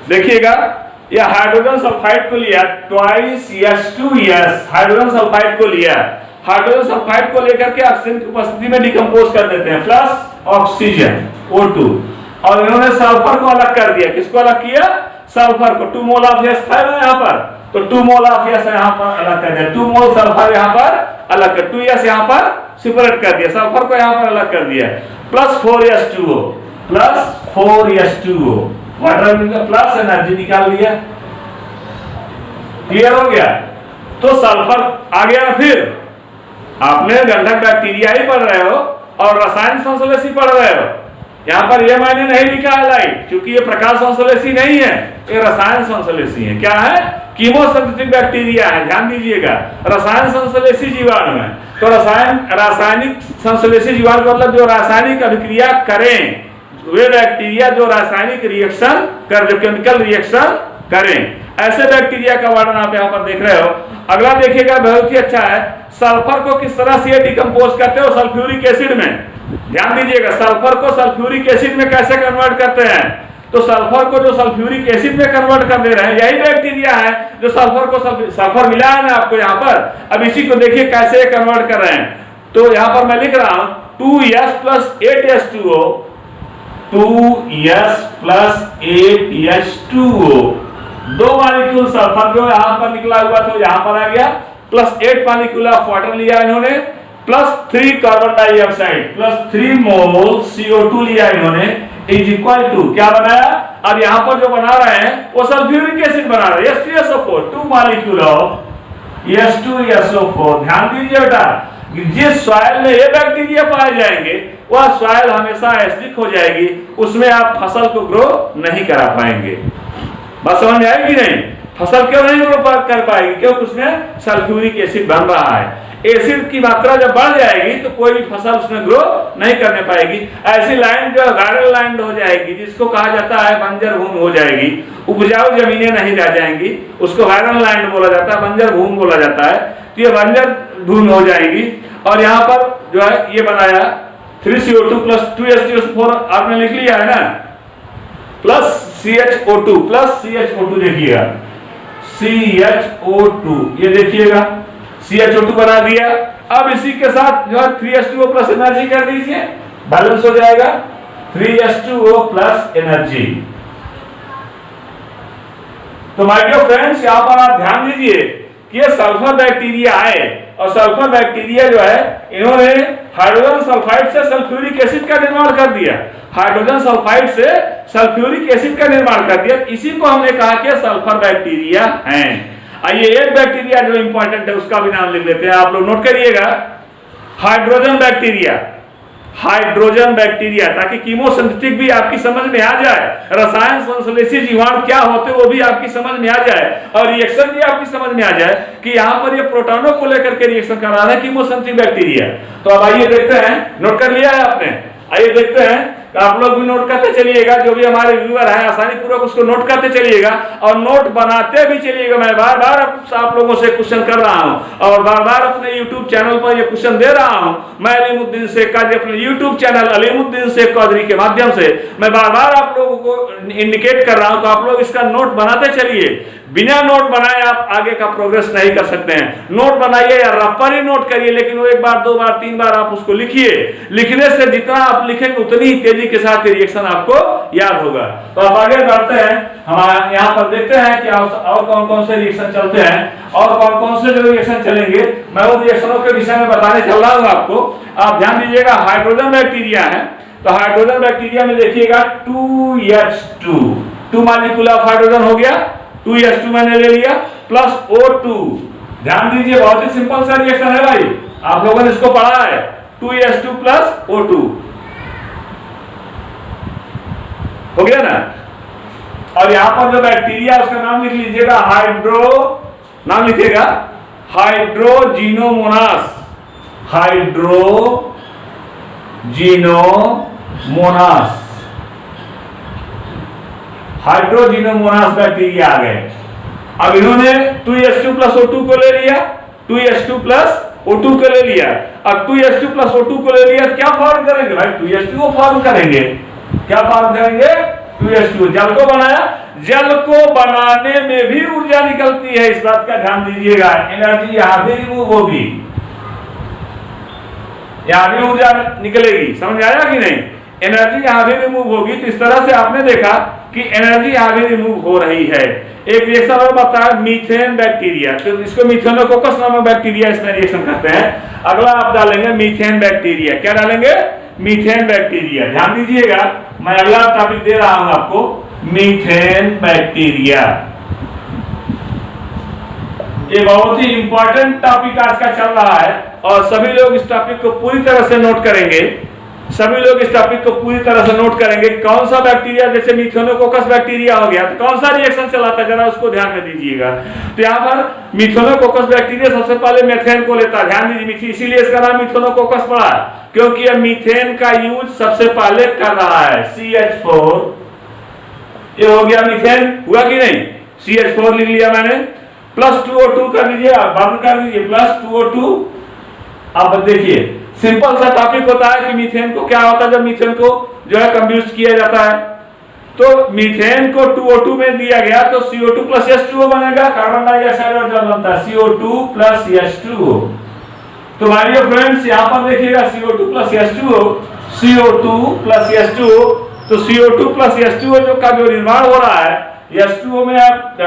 देखिएगा, यह हाइड्रोजन सल्फाइड को लिया, ट्वाइस H2S, हाइड्रोजन सल्फाइड को लिया, हाइड्रोजन सल्फाइड को लेकर के ऑक्सीजन की उपस्थिति में डिकम्पोज कर देते हैं, प्लस ऑक्सीजन O2, और इन्होंने सल्फर को अलग कर दिया। किसको अलग किया? सल्फर को। 2 मोल ऑफ S था यहाँ पर, तो 2 मोल ऑफ S यहाँ पर अलग कर दिया, 2 मोल सल्फर यहाँ पर अलग कर, 2S यहाँ पर सेपरेट कर दिया, सल्फर को यहाँ पर अलग कर दिया, plus 4H2O, plus 4H2O, water में प्लस एनर्जी निकाल लिया। क्लियर हो गया? तो सल्फर आ गया। फिर आपने गंधक बैक्टीरिया ही पढ़ रहे हो और रसायन संश्लेषी पढ़ रहे हो, यहाँ पर ये मैंने नहीं लिखा है लाइट, क्योंकि ये प्रकाश संश्लेषी नहीं है, ये रसायन संश्लेषी है। क्या है? कीमोसिंथेटिक बैक्टीरिया है। ध्यान दीजिएगा, रसायन संश्लेषी जीवाणु है। तो रासायनिक संश्लेषी जीवाणु मतलब जो रासायनिक अभिक्रिया करें, वे बैक्टीरिया जो रासायनिक रिएक्शन कर, जो केमिकल रिएक्शन करें, ऐसे बैक्टीरिया का वर्णन आप यहाँ पर देख रहे हो। अगला देखिएगा, बहुत ही अच्छा है, सल्फर को किस तरह से डिकम्पोज करते हो सल्फ्यूरिक एसिड में। ध्यान दीजिएगा, सल्फर को सल्फ्यूरिक एसिड में कैसे कन्वर्ट करते हैं। तो सल्फर को जो सल्फ्यूरिक एसिड में कन्वर्ट कर दे रहे हैं, यही बैक्टीरिया है जो सल्फर को सल्फर मिला है ना आपको यहाँ पर। अब इसी को देखिए कैसे कन्वर्ट कर रहे हैं। तो यहाँ पर मैं लिख रहा हूं 2s + 8s2o, 2s + 8s2o, 2 molecule sulphur जो यहाँ पर निकला हुआ तो यहाँ पर आ गया, +8 मॉलिक्यूल ऑफ वाटर लिया इन्होंने, +3 कार्बन डाइऑक्साइड, +3 मोल CO2 लिया इन्होंने, इज इक्वल टू क्या बनाया। अब यहाँ पर जो बना रहे हैं वो सल्फ्यूरिक एसिड बना रहे हैं, H2SO4, 2 मॉलिक्यूल ऑफ H2SO4। ध्यान दीजिए बेटा, जिस सॉइल में ये बैक्टीरिया पाए जाएंगे वह सॉइल हमेशा एसिडिक हो जाएगी, उसमें आप फसल को ग्रो नहीं करा पाएंगे। बात समझ में आएगी नहीं? फसल क्यों नहीं ग्रो कर पाएगी? क्योंकि उसमें सल्फ्यूरिक एसिड बन रहा है। एसिड की मात्रा जब बढ़ जाएगी तो कोई भी फसल उसमें ग्रो नहीं करने पाएगी। ऐसी लैंड जो वायरल लैंड हो जाएगी, जिसको कहा जाता है बंजर भूमि हो जाएगी, उपजाऊ जमीनें नहीं रह जाएंगी, उसको वायरल लैंड बोला जाता है, बंजर भूमि बोला जाता है। तो ये बंजर भूमि हो जाएगी। और यहाँ पर जो है ये बनाया 3CO2 + 2H2SO4 आपने लिख लिया है ना, +CHO2 देखिएगा, CHO2 ये देखिएगा, CHO2 बना दिया। अब इसी के साथ जो है 3H2O + एनर्जी कर दीजिए, बैलेंस हो जाएगा 3H2O + एनर्जी। तो माय डियर फ्रेंड्स, यहां पर आप ध्यान दीजिए कि ये सल्फर बैक्टीरिया है, और सल्फर बैक्टीरिया जो है इन्होंने हाइड्रोजन सल्फाइड से सल्फ्यूरिक एसिड का निर्माण कर दिया, हाइड्रोजन सल्फाइड से सल्फ्यूरिक एसिड का निर्माण कर दिया। इसी को हमने कहा कि सल्फर बैक्टीरिया हैं। आइए एक बैक्टीरिया जो इंपॉर्टेंट है उसका भी नाम लिख लेते हैं, आप लोग नोट करिएगा, हाइड्रोजन बैक्टीरिया। हाइड्रोजन बैक्टीरिया, ताकि कीमोसिंथेटिक भी आपकी समझ में आ जाए, रसायन संश्लेषी जीवाणु क्या होते वो भी आपकी समझ में आ जाए, और रिएक्शन भी आपकी समझ में आ जाए कि यहाँ पर ये प्रोटॉनों को लेकर के रिएक्शन कर रहा है कीमोसिंथेटिक बैक्टीरिया। तो अब आइए देखते हैं, नोट कर लिया है आपने, आइए देखते हैं, आप लोग भी नोट करते चलिएगा, जो भी हमारे व्यूअर है आसानी पूर्वक उसको नोट करते चलिएगा और नोट बनाते भी चलिएगा। मैं बार बार आप लोगों से क्वेश्चन कर रहा हूं और बार बार अपने YouTube चैनल पर ये क्वेश्चन दे रहा हूं। मैं अलीमुद्दीन शेख कादरी, अपने YouTube चैनल अलीमुद्दीन शेख कादरी के माध्यम से मैं बार बार आप लोगों को इंडिकेट कर रहा हूं, तो आप लोग इसका नोट बनाते चलिए। बिना नोट बनाए आप आगे का प्रोग्रेस नहीं कर सकते हैं। नोट बनाइए या रफ ही नोट करिए, लेकिन वो 1 बार 2 बार 3 बार आप उसको लिखिए। लिखने से जितना आप लिखेंगे उतनी ही तेजी के साथ रिएक्शन आपको याद होगा। तो आप आगे बढ़ते हैं, हम यहाँ पर देखते हैं कि और कौन कौन से रिएक्शन चलते हैं और कौन कौन से जो रिएक्शन चलेंगे, मैं उन रिएक्शनों के विषय में बताने चल रहा हूँ आपको। आप ध्यान दीजिएगा, हाइड्रोजन बैक्टीरिया है, तो हाइड्रोजन बैक्टीरिया में देखिएगा 2H2 मॉलिक्यूल ऑफ हाइड्रोजन हो गया, 2H2 मैंने ले लिया, +O2। ध्यान दीजिए, बहुत ही सिंपल सा रिएक्शन है भाई, आप लोगों ने इसको पढ़ा है, 2H2 + O2 हो गया ना। और यहां पर जो बैक्टीरिया उसका नाम लिख लीजिएगा, नाम लिखिएगा हाइड्रोजिनोमोनास, हाइड्रोजिनोमोनास बैक्टीरिया आ गए। अब इन्होंने 2H2 + O2 को ले लिया, 2H2 + O2 को ले लिया। अब 2H2 + O2 को ले लिया, क्या फॉर्म करेंगे भाई? 2H2 फॉर्म करेंगे। क्या फॉर्म करेंगे? 2H2। जल को बनाया, जल को बनाने में भी ऊर्जा निकलती है, इस बात का ध्यान दीजिएगा। एनर्जी यहां भी रिमूव होगी, यहां भी ऊर्जा निकलेगी, समझ आया कि नहीं? एनर्जी यहां भी रिमूव होगी। तो इस तरह से आपने देखा कि एनर्जी यहां भी रिमूव हो रही है। एक रिएक्शन और बताया, मीथेन बैक्टीरिया, तो इसको मीथेनोकोकस नामक बैक्टीरिया इसमें रिएक्शन करते हैं। अगला आप डालेंगे मीथेन बैक्टीरिया। क्या डालेंगे? Methane bacteria. ध्यान दीजिएगा, मैं अगला टॉपिक दे रहा हूं आपको, मीथेन बैक्टीरिया। ये बहुत ही इंपॉर्टेंट टॉपिक आज का चल रहा है और सभी लोग इस टॉपिक को पूरी तरह से नोट करेंगे। सभी लोग इस टॉपिक को पूरी तरह से नोट करेंगे कि कौन सा बैक्टीरिया, जैसे मिथेनोकोकस बैक्टीरिया हो गया तो कौन सा रिएक्शन चलाता है, जरा उसको ध्यान में दीजिएगा। तो यहाँ पर मिथेनोकोकस बैक्टीरिया सबसे पहले मीथेन को लेता है, ध्यान दीजिए, इसीलिए इसका नाम मिथेनोकोकस पड़ा है, क्योंकि यह मीथेन का यूज सबसे पहले कर रहा है। CH4 ये हो गया मीथेन, हुआ कि नहीं, CH4 लिख लिया मैंने, प्लस 2O2 कर लीजिए, बंद कर दीजिए, प्लस 2O2। अब देखिए सिंपल सा टॉपिक होता है कि मीथेन को क्या होता है जब मीथेन को जो है कंब्यूस्ट किया जाता है, तो मीथेन को 2O2 में दिया गया तो CO2 प्लस H2O बनेगा, कार्बन डाइऑक्साइड और जल बनता है CO2 प्लस H2O। तो माय डियर फ्रेंड्स यहाँ पर देखिएगा CO2 plus H2O, CO2 plus H2O, तो CO2 प्लस H2O जो का जो निर्माण हो रहा है, H2O में आप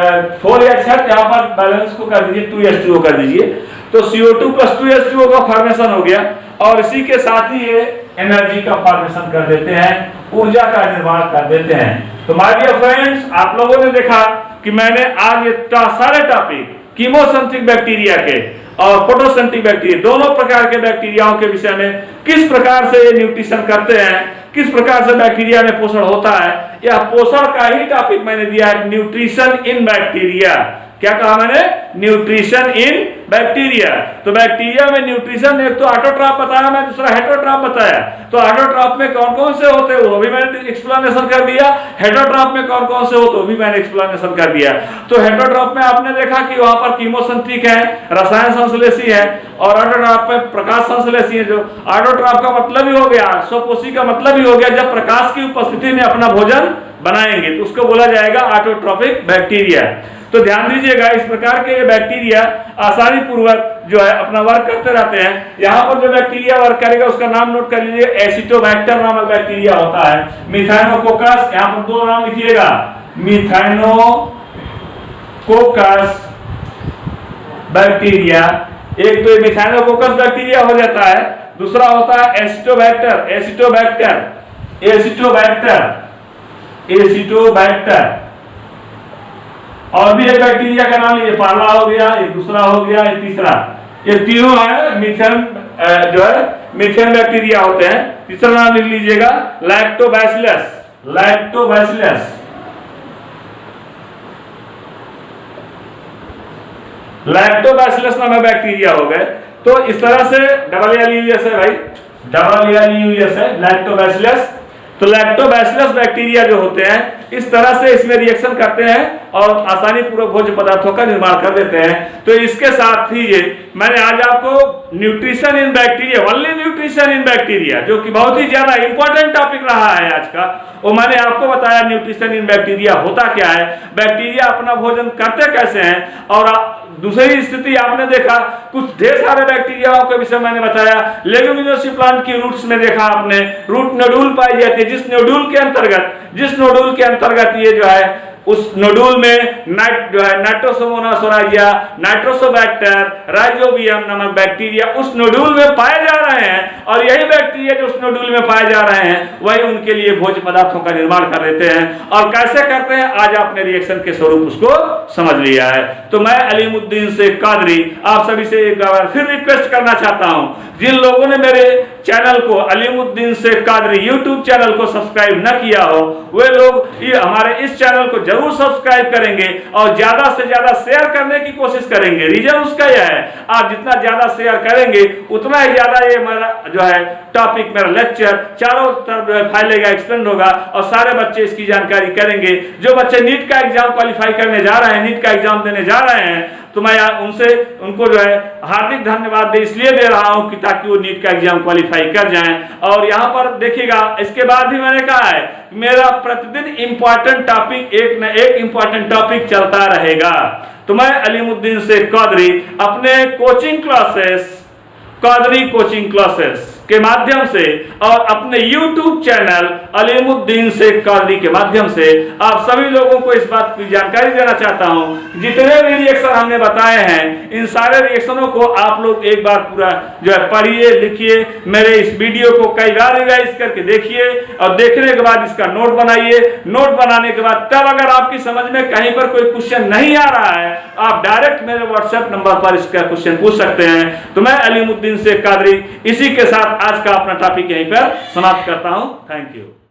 4H है, यहाँ पर बैलेंस को कर दीजिए 2H2O कर दीजिए, तो CO2 प्लस 2H2O का फॉर्मेशन हो गया, और इसी के साथ ही ये एनर्जी का फॉर्मेशन कर देते हैं, ऊर्जा का निर्माण कर देते हैं। तो माय डियर फ्रेंड्स, आप लोगों ने देखा कि मैंने आज ये सारे टॉपिक कीमोसेंट्रिक बैक्टीरिया के और फोटोसेंट्रिक बैक्टीरिया दोनों प्रकार के बैक्टीरियाओं के विषय में, किस प्रकार से ये न्यूट्रिशन करते हैं, किस प्रकार से बैक्टीरिया में पोषण होता है, यह पोषण का ही टॉपिक मैंने दिया है, न्यूट्रिशन इन बैक्टीरिया। क्या कहा मैंने, न्यूट्रिशन इन बैक्टीरिया। तो बैक्टीरिया में न्यूट्रिशन, एक तो ऑटोट्रॉफ बताया मैं, दूसरा हेटरोट्रॉफ बताया। तो ऑटोट्रॉफ में कौन कौन से होते हैं वो भी मैंने एक्सप्लेनेशन कर दिया, हेटरोट्रॉफ में कौन कौन से होते वो भी मैंने एक्सप्लेनेशन कर दिया। तो हेटरोट्रॉफ में आपने देखा कि वहां पर कीमोसेंट्रिक है, रसायन संश्लेषी है, और ऑटोट्रॉफ में प्रकाश संश्लेषी है। जो ऑटोट्रॉफ का मतलब ही हो गया, स्वपोषी का मतलब ही हो गया, जब प्रकाश की उपस्थिति में अपना भोजन बनाएंगे तो उसको बोला जाएगा ऑटोट्रॉफिक बैक्टीरिया। तो ध्यान दीजिएगा, इस प्रकार के ये बैक्टीरिया आसानी पूर्वक जो है अपना वर्क करते रहते हैं। यहाँ पर जो बैक्टीरिया वर्क करेगा उसका नाम नोट कर लीजिए, एसिटोबैक्टर नामक बैक्टीरिया होता है। मिथाइनोकोकस, यहाँ पर दो नाम लिखिएगा, मिथाइनोकोकस बैक्टीरिया, एक तो मिथाइनोकोकस बैक्टीरिया हो जाता है, दूसरा होता है एसिटोबैक्टर, एसिटोबैक्टर, एसिटोबैक्टर, एसिटोबैक्टर। और भी एक बैक्टीरिया का नाम लीजिए, पहला हो गया, ये दूसरा हो गया, ये तीसरा, ये तीनों है मीथेन जो है मीथेन बैक्टीरिया होते हैं। तीसरा नाम लिख लीजिएगा लैक्टोबैसिलस, लैक्टोबैसिलस, लैक्टोबैसिलस नामक बैक्टीरिया हो गए। तो इस तरह से LLUS है भाई, LLUS है लैक्टोबैसिलस। तो लैक्टोबैसिलस बैक्टीरिया जो होते हैं इस तरह से इसमें रिएक्शन करते हैं और आसानी पूर्वक भोज्य पदार्थों का निर्माण कर देते हैं। तो इसके साथ ही ये मैंने आज आपको nutrition in bacteria, only nutrition in bacteria, जो कि बहुत ही ज्यादा इंपॉर्टेंट टॉपिक रहा है आज का, वो मैंने आपको बताया न्यूट्रिशन इन बैक्टीरिया होता क्या है, बैक्टीरिया अपना भोजन करते कैसे हैं। और दूसरी स्थिति आपने देखा, कुछ ढेर सारे बैक्टीरियाओं के विषय मैंने बताया। लेग्यूमिनोसी प्लांट की रूट्स में देखा आपने, रूट नोडुल पाई जाती है, जिस नोडुल के अंतर्गत ये जो है उस नोडुल में जो है नाइट्रोसोमोनास ओराइया, नाइट्रोसोबैक्टर, राइजोबियम नामक बैक्टीरिया उस नोडुल में पाए जा रहे हैं, और यही बैक्टीरिया जो उस नोडुल में पाए जा रहे हैं वही उनके लिए भोज्य पदार्थों का निर्माण कर देते हैं। और कैसे करते हैं आज आपने रिएक्शन के स्वरूप उसको समझ लिया है। तो मैं अलीमुद्दीन शेख कादरी आप सभी से एक बार फिर रिक्वेस्ट करना चाहता हूं, जिन लोगों ने मेरे चैनल को अलीमुद्दीन शेख कादरी यूट्यूब चैनल को सब्सक्राइब न किया हो, वे लोग ये हमारे इस चैनल को जरूर सब्सक्राइब करेंगे और ज्यादा से ज्यादा शेयर करने की कोशिश करेंगे। रीजन उसका यह है, आप जितना ज्यादा शेयर करेंगे उतना ही ज्यादा ये मेरा जो है टॉपिक, मेरा लेक्चर चारों तरफ जो है फैलेगा, एक्सपेंड होगा और सारे बच्चे इसकी जानकारी करेंगे। जो बच्चे नीट का एग्जाम क्वालिफाई करने जा रहे हैं, नीट का एग्जाम देने जा रहे हैं, तो मैं उनको जो है हार्दिक धन्यवाद इसलिए दे रहा हूं कि ताकि वो नीट का एग्जाम क्वालिफाई कर जाएं। और यहाँ पर देखिएगा, इसके बाद भी मैंने कहा है मेरा प्रतिदिन इंपॉर्टेंट टॉपिक एक न एक इंपॉर्टेंट टॉपिक चलता रहेगा। तो मैं अलीमुद्दीन शेख कादरी अपने coaching classes, Qadri coaching classes के माध्यम से और अपने YouTube चैनल अलीमुद्दीन शेख कादरी के माध्यम से आप सभी लोगों को इस बात की जानकारी देना चाहता हूं, जितने भी रिएक्शन हमने बताए हैं इन सारे रिएक्शनों को आप लोग एक बार पूरा जो है पढ़िए, लिखिए, मेरे इस वीडियो को कई बार रिवाइज करके देखिए और देखने के बाद इसका नोट बनाइए। नोट बनाने के बाद तब अगर आपकी समझ में कहीं पर कोई क्वेश्चन नहीं आ रहा है, आप डायरेक्ट मेरे व्हाट्सएप नंबर पर इसका क्वेश्चन पूछ सकते हैं। तो मैं अलीमुद्दीन शेख कादरी इसी के साथ साथ आज का अपना टॉपिक यहीं पर समाप्त करता हूं। Thank you.